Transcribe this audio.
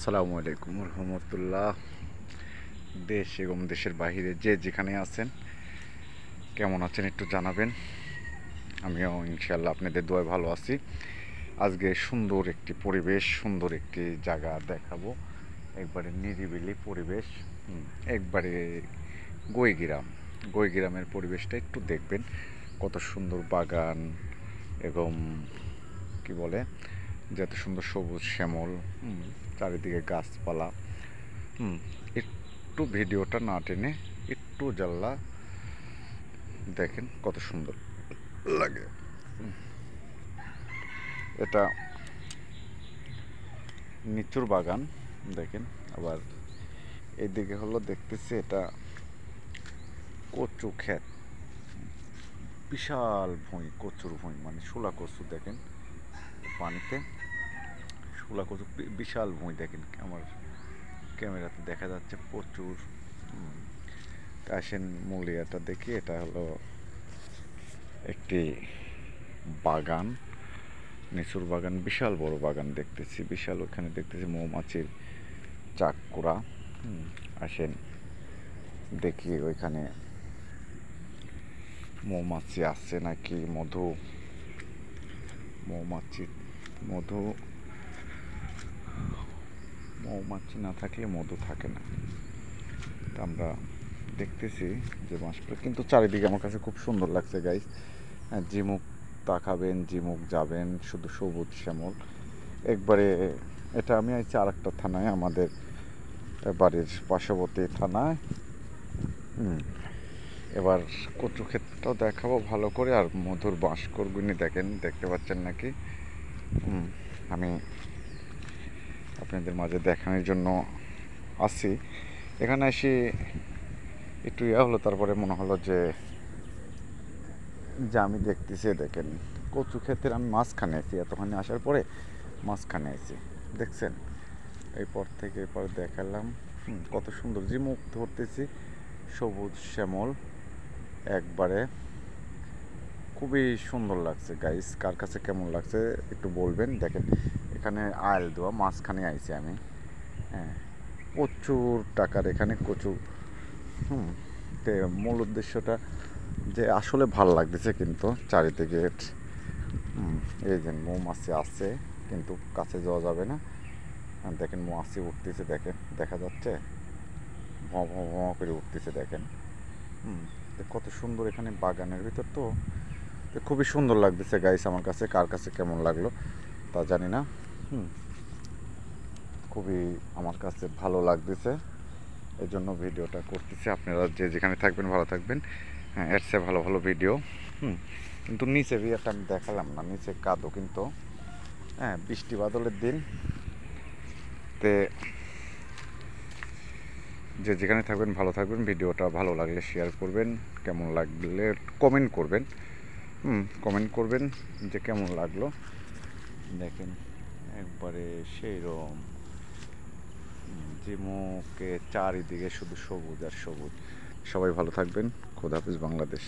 আসসালামু আলাইকুম রহমতুল্লাহ। দেশ এবং দেশের বাইরে যে যেখানে আছেন কেমন আছেন একটু জানাবেন। আমিও ইনশাআল্লাহ আপনাদের দোয়ায় ভালো আছি। আজকে সুন্দর একটি পরিবেশ, সুন্দর একটি জায়গা দেখাবো। একবারে নিরিবিলি পরিবেশ, একবারে গৈগ্রামের পরিবেশটা একটু দেখবেন। কত সুন্দর বাগান এবং কি বলে যে এত সুন্দর সবুজ শ্যামল, চারিদিকে গাছপালা। একটু ভিডিওটা না টেনে একটু জানলা দেখেন কত সুন্দর লাগে। এটা নিচুর বাগান দেখেন। আবার এইদিকে হলো দেখতেছি এটা কচু ক্ষেত, বিশাল ভুঁই, কচুর ভুঁই, মানে শোলা কচু দেখেন পানিতে, শোলা কচু বিশাল ভুঁই দেখেন। আমার ক্যামেরাতে দেখা যাচ্ছে প্রচুর। আসেন মূলিয়াটা দেখি। এটা হলো একটি বাগান, নিচুর বাগান, বিশাল বড় বাগান দেখতেছি, বিশাল। ওখানে দেখতেছি মৌমাছির চাক করা। আসেন দেখি ওইখানে মৌমাছি আছে নাকি, মধু মৌমাছি না থাকলে মধু থাকে না। তা আমরা দেখতেছি যে মাস পরে, কিন্তু চারিদিকে আমার কাছে খুব সুন্দর লাগছে গাইস। হ্যাঁ, জিমুক তাকাবেন, জিমুক যাবেন, শুধু সবুজ শ্যামল একবারে। এটা আমি আইছি আর একটা থানায়, আমাদের বাড়ির পার্শ্ববর্তী থানায়। এবার কচু ক্ষেতটাও দেখাবো ভালো করে। আর মধুর বাঁশকরগুনি দেখেন, দেখতে পাচ্ছেন নাকি? আমি আপনাদের মাঝে দেখানোর জন্য আসছি। এখানে এসে একটু হলো, তারপরে মনে হলো যে আমি দেখতেছি, দেখেন কচু ক্ষেতের আমি মাঝখানে আছি। এতখানি আসার পরে মাঝখানে আছি, দেখছেন? এরপর থেকে এরপর দেখালাম কত সুন্দর ঝিমুক ধরতেছি, সবুজ শ্যামল একবারে। খুবই সুন্দর লাগছে গাইস। কার কাছে কেমন লাগছে একটু বলবেন। দেখেন এখানে আইল দেওয়া, মাঝখানে আইছি আমি। হ্যাঁ, প্রচুর টাকার এখানে কচু। তে মূল উদ্দেশ্যটা যে আসলে ভাল লাগতেছে, কিন্তু চারিদিকে এই যে মৌমাছি আছে, কিন্তু কাছে যাওয়া যাবে না। দেখেন মৌমাছি উঠতেছে, দেখেন দেখা যাচ্ছে ভ ভ ভ করে উঠতেছে, দেখেন। কত সুন্দর এখানে বাগানের ভিতর। তো খুবই সুন্দর লাগতেছে গাইস আমার কাছে। কার কাছে কেমন লাগলো তা জানি না। খুবই আমার কাছে ভালো লাগতেছে, এই জন্য ভিডিওটা করতেছি। আপনারা যে যেখানে থাকবেন ভালো থাকবেন। হ্যাঁ, এর চেয়ে ভালো ভালো ভিডিও। কিন্তু নিচে ভিডিওটা আমি দেখালাম না, নিচে কাদো কিন্তু। হ্যাঁ, বৃষ্টি বাদলের দিন। তে যে যেখানে থাকবেন ভালো থাকবেন। ভিডিওটা ভালো লাগলে শেয়ার করবেন, কেমন লাগলে কমেন্ট করবেন। কমেন্ট করবেন যে কেমন লাগলো। দেখেন একবারে সেই রকম যে মুখে চারিদিকে শুধু সবুজ আর সবুজ। সবাই ভালো থাকবেন। খোদা হাফেজ বাংলাদেশ।